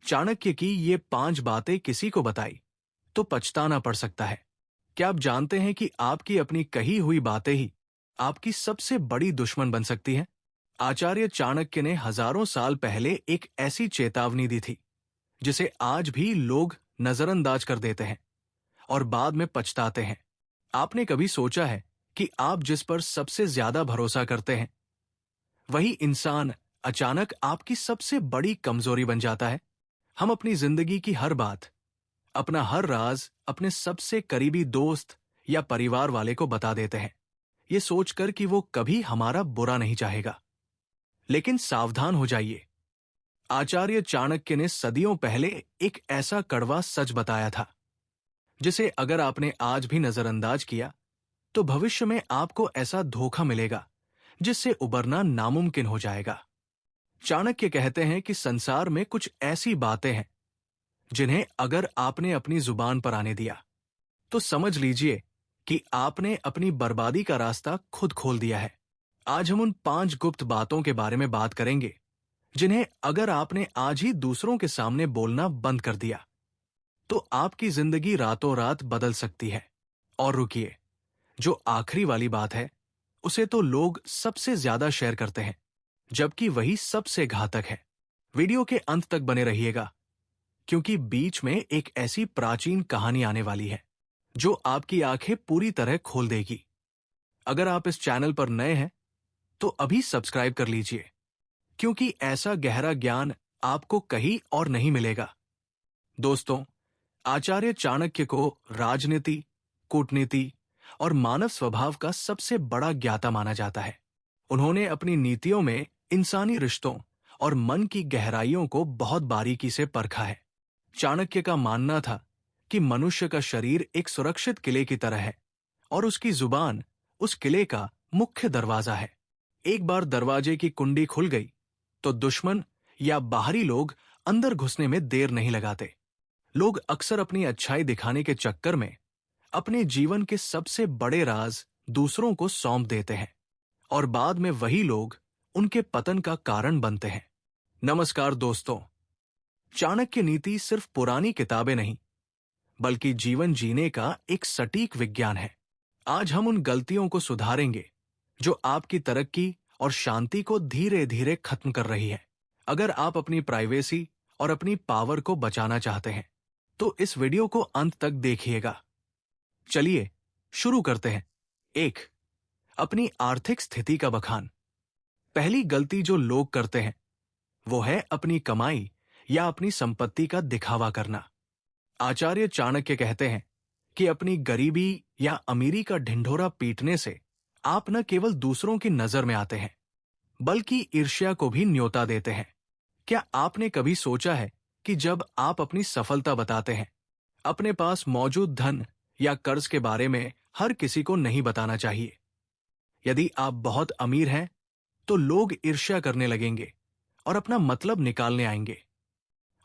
चाणक्य की ये 5 बातें किसी को बताई तो पछताना पड़ सकता है। क्या आप जानते हैं कि आपकी अपनी कही हुई बातें ही आपकी सबसे बड़ी दुश्मन बन सकती हैं? आचार्य चाणक्य ने हजारों साल पहले एक ऐसी चेतावनी दी थी जिसे आज भी लोग नजरअंदाज कर देते हैं और बाद में पछताते हैं। आपने कभी सोचा है कि आप जिस पर सबसे ज्यादा भरोसा करते हैं वही इंसान अचानक आपकी सबसे बड़ी कमजोरी बन जाता है? हम अपनी जिंदगी की हर बात, अपना हर राज अपने सबसे करीबी दोस्त या परिवार वाले को बता देते हैं, ये सोचकर कि वो कभी हमारा बुरा नहीं चाहेगा। लेकिन सावधान हो जाइए। आचार्य चाणक्य ने सदियों पहले एक ऐसा कड़वा सच बताया था जिसे अगर आपने आज भी नजरअंदाज किया तो भविष्य में आपको ऐसा धोखा मिलेगा जिससे उबरना नामुमकिन हो जाएगा। चाणक्य कहते हैं कि संसार में कुछ ऐसी बातें हैं जिन्हें अगर आपने अपनी जुबान पर आने दिया तो समझ लीजिए कि आपने अपनी बर्बादी का रास्ता खुद खोल दिया है। आज हम उन 5 गुप्त बातों के बारे में बात करेंगे जिन्हें अगर आपने आज ही दूसरों के सामने बोलना बंद कर दिया तो आपकी जिंदगी रातों रात बदल सकती है। और रुकिए, जो आखिरी वाली बात है उसे तो लोग सबसे ज्यादा शेयर करते हैं, जबकि वही सबसे घातक है। वीडियो के अंत तक बने रहिएगा क्योंकि बीच में एक ऐसी प्राचीन कहानी आने वाली है जो आपकी आंखें पूरी तरह खोल देगी। अगर आप इस चैनल पर नए हैं तो अभी सब्सक्राइब कर लीजिए क्योंकि ऐसा गहरा ज्ञान आपको कहीं और नहीं मिलेगा। दोस्तों, आचार्य चाणक्य को राजनीति, कूटनीति और मानव स्वभाव का सबसे बड़ा ज्ञाता माना जाता है। उन्होंने अपनी नीतियों में इंसानी रिश्तों और मन की गहराइयों को बहुत बारीकी से परखा है। चाणक्य का मानना था कि मनुष्य का शरीर एक सुरक्षित किले की तरह है और उसकी जुबान उस किले का मुख्य दरवाजा है। एक बार दरवाजे की कुंडी खुल गई तो दुश्मन या बाहरी लोग अंदर घुसने में देर नहीं लगाते। लोग अक्सर अपनी अच्छाई दिखाने के चक्कर में अपने जीवन के सबसे बड़े राज दूसरों को सौंप देते हैं और बाद में वही लोग उनके पतन का कारण बनते हैं। नमस्कार दोस्तों, चाणक्य नीति सिर्फ पुरानी किताबें नहीं बल्कि जीवन जीने का एक सटीक विज्ञान है। आज हम उन गलतियों को सुधारेंगे जो आपकी तरक्की और शांति को धीरे धीरे खत्म कर रही है। अगर आप अपनी प्राइवेसी और अपनी पावर को बचाना चाहते हैं तो इस वीडियो को अंत तक देखिएगा। चलिए शुरू करते हैं। 1. अपनी आर्थिक स्थिति का बखान। पहली गलती जो लोग करते हैं वो है अपनी कमाई या अपनी संपत्ति का दिखावा करना। आचार्य चाणक्य कहते हैं कि अपनी गरीबी या अमीरी का ढिंढोरा पीटने से आप न केवल दूसरों की नजर में आते हैं बल्कि ईर्ष्या को भी न्योता देते हैं। क्या आपने कभी सोचा है कि जब आप अपनी सफलता बताते हैं, अपने पास मौजूद धन या कर्ज के बारे में हर किसी को नहीं बताना चाहिए? यदि आप बहुत अमीर हैं तो लोग ईर्ष्या करने लगेंगे और अपना मतलब निकालने आएंगे,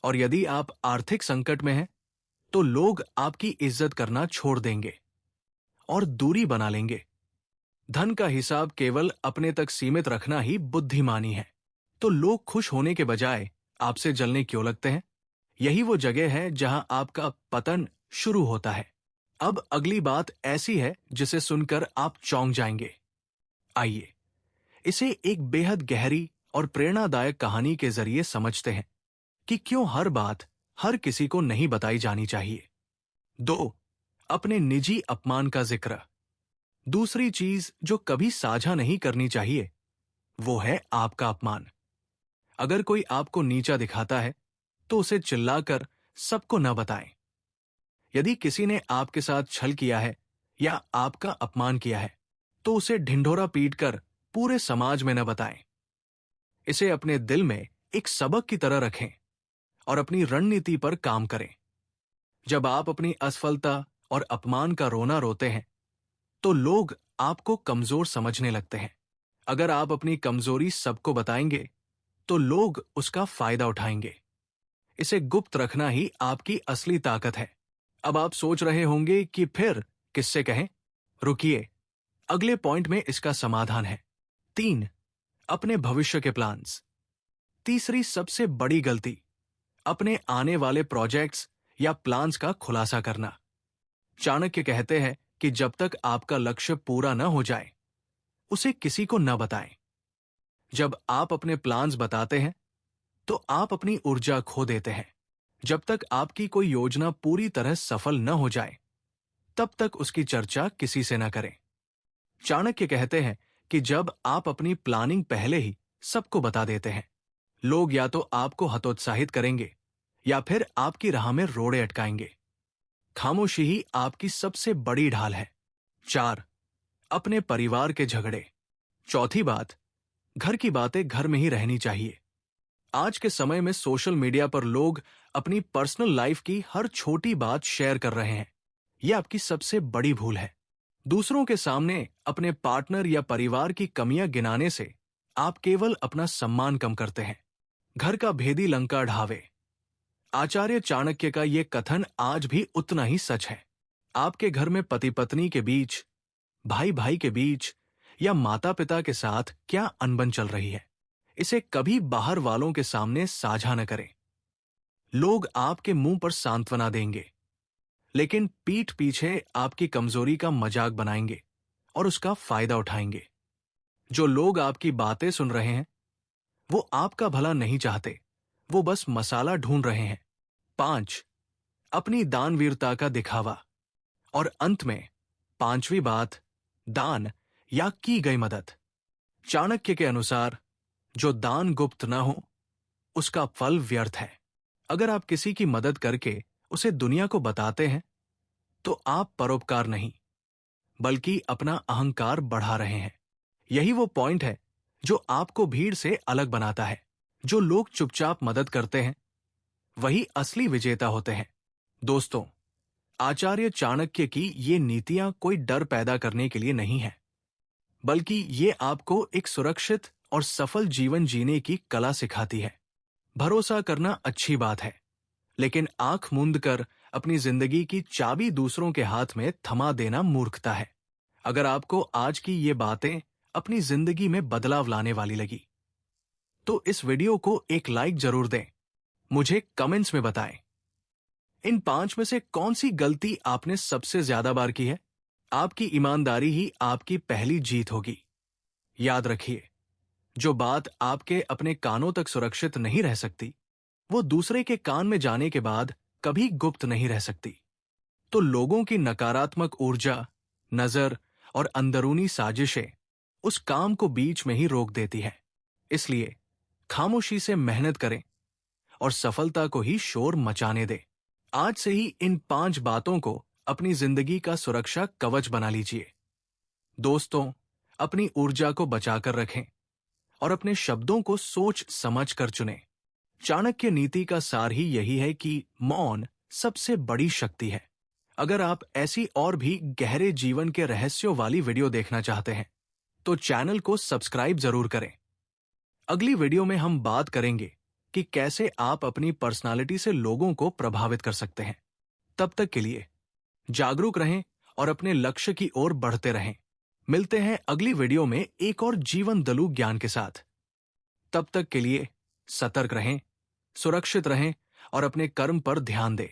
और यदि आप आर्थिक संकट में हैं तो लोग आपकी इज्जत करना छोड़ देंगे और दूरी बना लेंगे। धन का हिसाब केवल अपने तक सीमित रखना ही बुद्धिमानी है। तो लोग खुश होने के बजाय आपसे जलने क्यों लगते हैं? यही वो जगह है जहां आपका पतन शुरू होता है। अब अगली बात ऐसी है जिसे सुनकर आप चौंक जाएंगे। आइए इसे एक बेहद गहरी और प्रेरणादायक कहानी के जरिए समझते हैं कि क्यों हर बात हर किसी को नहीं बताई जानी चाहिए। 2. अपने निजी अपमान का जिक्र। दूसरी चीज जो कभी साझा नहीं करनी चाहिए वो है आपका अपमान। अगर कोई आपको नीचा दिखाता है तो उसे चिल्लाकर सबको न बताएं। यदि किसी ने आपके साथ छल किया है या आपका अपमान किया है तो उसे ढिंढोरा पीटकर पूरे समाज में न बताएं। इसे अपने दिल में एक सबक की तरह रखें और अपनी रणनीति पर काम करें। जब आप अपनी असफलता और अपमान का रोना रोते हैं तो लोग आपको कमजोर समझने लगते हैं। अगर आप अपनी कमजोरी सबको बताएंगे तो लोग उसका फायदा उठाएंगे। इसे गुप्त रखना ही आपकी असली ताकत है। अब आप सोच रहे होंगे कि फिर किससे कहें? रुकिए, अगले पॉइंट में इसका समाधान है। 3. अपने भविष्य के प्लान्स। तीसरी सबसे बड़ी गलती अपने आने वाले प्रोजेक्ट्स या प्लान्स का खुलासा करना। चाणक्य कहते हैं कि जब तक आपका लक्ष्य पूरा न हो जाए, उसे किसी को न बताएं। जब आप अपने प्लान्स बताते हैं, तो आप अपनी ऊर्जा खो देते हैं। जब तक आपकी कोई योजना पूरी तरह सफल न हो जाए, तब तक उसकी चर्चा किसी से न करें। चाणक्य कहते हैं कि जब आप अपनी प्लानिंग पहले ही सबको बता देते हैं, लोग या तो आपको हतोत्साहित करेंगे या फिर आपकी राह में रोड़े अटकाएंगे। खामोशी ही आपकी सबसे बड़ी ढाल है। 4. अपने परिवार के झगड़े। चौथी बात, घर की बातें घर में ही रहनी चाहिए। आज के समय में सोशल मीडिया पर लोग अपनी पर्सनल लाइफ की हर छोटी बात शेयर कर रहे हैं। यह आपकी सबसे बड़ी भूल है। दूसरों के सामने अपने पार्टनर या परिवार की कमियां गिनाने से आप केवल अपना सम्मान कम करते हैं। घर का भेदी लंका ढावे। आचार्य चाणक्य का यह कथन आज भी उतना ही सच है। आपके घर में पति पत्नी के बीच, भाई भाई के बीच या माता पिता के साथ क्या अनबन चल रही है, इसे कभी बाहर वालों के सामने साझा न करें। लोग आपके मुंह पर सांत्वना देंगे, लेकिन पीठ पीछे आपकी कमजोरी का मजाक बनाएंगे और उसका फायदा उठाएंगे। जो लोग आपकी बातें सुन रहे हैं, वो आपका भला नहीं चाहते, वो बस मसाला ढूंढ रहे हैं। 5. अपनी दानवीरता का दिखावा। और अंत में 5वीं बात, दान या की गई मदद। चाणक्य के अनुसार जो दान गुप्त न हो, उसका फल व्यर्थ है। अगर आप किसी की मदद करके उसे दुनिया को बताते हैं, तो आप परोपकार नहीं, बल्कि अपना अहंकार बढ़ा रहे हैं। यही वो पॉइंट है जो आपको भीड़ से अलग बनाता है। जो लोग चुपचाप मदद करते हैं, वही असली विजेता होते हैं। दोस्तों, आचार्य चाणक्य की ये नीतियां कोई डर पैदा करने के लिए नहीं है, बल्कि ये आपको एक सुरक्षित और सफल जीवन जीने की कला सिखाती है। भरोसा करना अच्छी बात है, लेकिन आंख मूंद कर अपनी जिंदगी की चाबी दूसरों के हाथ में थमा देना मूर्खता है। अगर आपको आज की ये बातें अपनी जिंदगी में बदलाव लाने वाली लगी, तो इस वीडियो को एक लाइक जरूर दें। मुझे कमेंट्स में बताएं, इन 5 में से कौन सी गलती आपने सबसे ज्यादा बार की है। आपकी ईमानदारी ही आपकी पहली जीत होगी। याद रखिए, जो बात आपके अपने कानों तक सुरक्षित नहीं रह सकती, वो दूसरे के कान में जाने के बाद कभी गुप्त नहीं रह सकती। तो लोगों की नकारात्मक ऊर्जा, नजर और अंदरूनी साजिशें उस काम को बीच में ही रोक देती है। इसलिए खामोशी से मेहनत करें और सफलता को ही शोर मचाने दें। आज से ही इन 5 बातों को अपनी जिंदगी का सुरक्षा कवच बना लीजिए। दोस्तों, अपनी ऊर्जा को बचाकर रखें और अपने शब्दों को सोच समझ कर चुनें। चाणक्य नीति का सार ही यही है कि मौन सबसे बड़ी शक्ति है। अगर आप ऐसी और भी गहरे जीवन के रहस्यों वाली वीडियो देखना चाहते हैं, तो चैनल को सब्सक्राइब जरूर करें। अगली वीडियो में हम बात करेंगे कि कैसे आप अपनी पर्सनालिटी से लोगों को प्रभावित कर सकते हैं। तब तक के लिए जागरूक रहें और अपने लक्ष्य की ओर बढ़ते रहें। मिलते हैं अगली वीडियो में एक और जीवन दलू ज्ञान के साथ। तब तक के लिए सतर्क रहें, सुरक्षित रहें और अपने कर्म पर ध्यान दें।